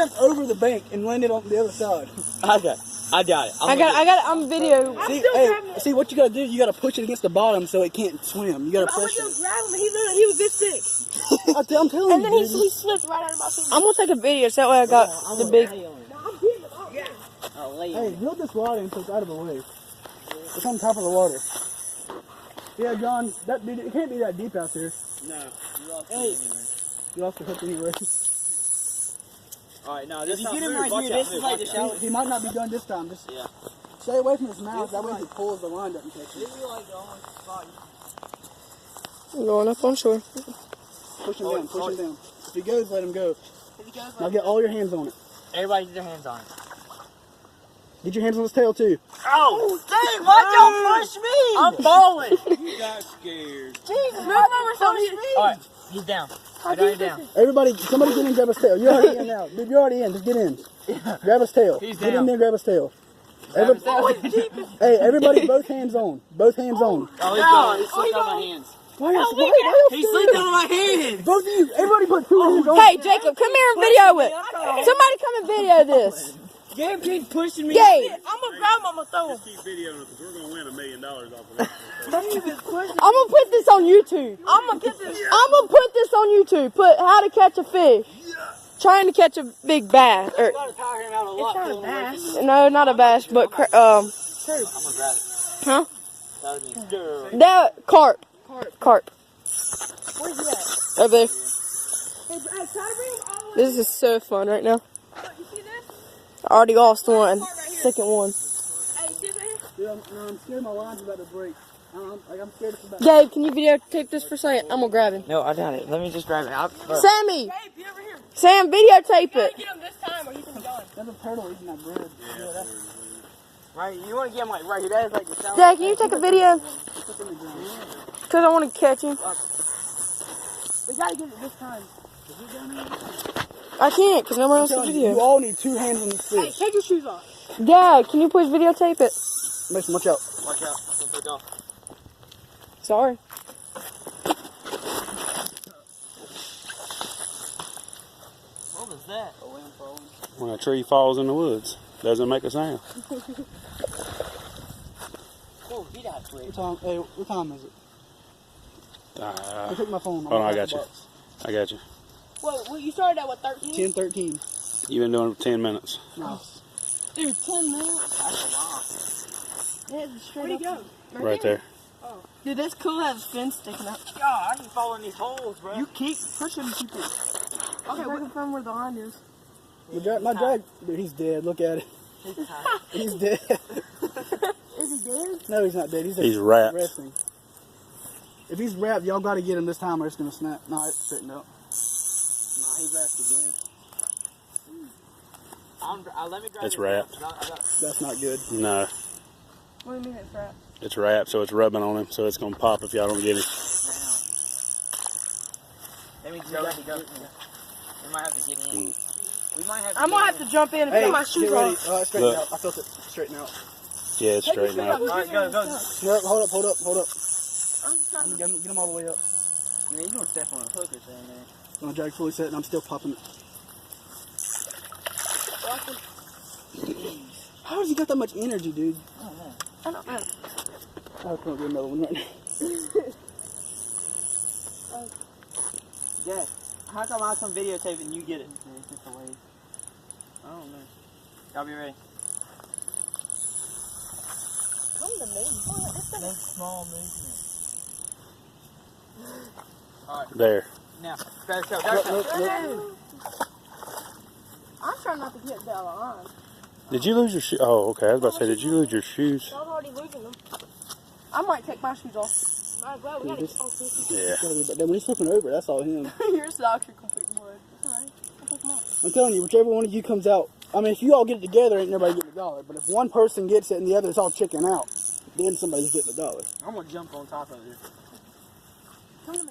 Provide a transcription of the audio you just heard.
jumped over the bank and landed on the other side. I got it. I got it. I'm video. See, what you gotta do? You gotta push it against the bottom so it can't swim. You gotta push it. Grab him. He was this thick. I'm telling you. And then he slipped right out of my finger. I'm gonna take a video so that way I got the big. Hey, build this rod in so it's out of the way. It's on top of the water. Yeah, John, it can't be that deep out there. No, you lost it anyway. You lost the hook anyway. Alright, now this If you get him right here, this is like the shallow. He might not be done this time. Just stay away from his mouth. That way he pulls the line up and catches it. This is like the only spot. I'm going up on shore. Push him down, push him down. If he goes, let him go. If he goes, Now get all your hands on it. Everybody get their hands on it. Get your hands on his tail too. Oh! dang, why'd y'all push me? I'm falling! You got scared. Jesus, why'd y'all push me? Alright, he's down. He's down. Everybody, somebody get in and grab his tail. You're already in now. Dude, you're already in. Just get in. Grab his tail. He's Get in down. there and grab his tail. Hey, everybody, both hands on. Both hands on. Oh, he's gone. He slipped out of my hands. Why y'all He slipped out of my hands. Both of you, everybody put two hands on. Hey, Jacob, come here and video it. Somebody come and video this. Gabe keeps pushing me. Gabe. I'm gonna grab him, I'm gonna throw him. Keep videoing it because we're going to win $1 million off of this. I'm gonna put this on YouTube. I'm gonna get this. I'm gonna put this on YouTube. Put how to catch a fish. Trying to catch a big bass. Or It's not a bass. no, not a bass, but I'm gonna grab it. huh? That would mean stir. That carp. Carp. Where's he at? Over there. Hey, try to bring him all the way. This is so fun right now. You see this? I already lost one. Second one. Hey, you see this right here? Dude, I'm scared my line's about to break. I'm scared it's about to Gabe, can you videotape this for a second? I'm gonna grab him. No, I got it. Let me just grab it. Sammy! Hey, be over here. Sam, videotape You it. gotta get him this time or he's gonna be gone. That's a turtle eating that bread. Right, you want to get him like right here. That is like the sound. Dad, can you take a video? Cause I want to catch him. We gotta get it this time. I can't, cause nobody else has You video. all need two hands on this Hey, fish. take your shoes off. Dad, can you please videotape it? Mason, watch out. Watch out. Don't take off. Sorry. What was that? When a tree falls in the woods, doesn't make a sound. Oh, he got quick. What time is it? I took my phone. Hold on, I got you. I got you. Well, you started at what, 13? 10:13. You've been doing it for 10 minutes. Nice. Dude, 10 minutes. That's a lot. Where'd he go? Right there. Dude, that's cool. Has fin sticking up. God, I can fall in these holes, bro. You keep pushing people. Okay, we're confirm where the line is. My drag, dude, he's dead. Look at it. He's dead. Is he dead? No, he's not dead. He's wrapped. resting. If he's wrapped, y'all got to get him this time or it's going to snap. No, it's straightened up. Nah, he wrapped again. Let me grab It's it. wrapped. That's not good. No, What do you mean it's wrapped? it's wrapped, so it's rubbing on him, so it's going to pop if y'all don't get him. Let me go. We might have to get in. We might have to I'm gonna have to jump in and put my shoes get ready. on. It's straightened Look. out. I felt it straighten out. Yeah, it's straightened out. Alright, go. No, hold up. Get him all the way up. I mean, you're going to step on a hook or something, man. My drag fully set and I'm still popping it. How does he got that much energy, dude? I don't know. I don't know. I can't get another one right now. Yeah. How come I come videotape and you get it? It's just a waste. I don't know. Y'all be ready. Make small movement. Alright, There. now, grab the I'm trying not to get that line. Did you lose your shoes? Oh, okay. I was about to say, did you lose your shoes? I'm already losing them. I might take my shoes off. Might as well, we gotta get all this. Yeah. Then when he's flipping over, that's all him. Your socks are complete blood. Alright, I'll take them off. I'm telling you, whichever one of you comes out. I mean, if you all get it together, ain't nobody getting $1. But if one person gets it and the other's all chicken out, then somebody's getting $1. I'm going to jump on top of it. Come on.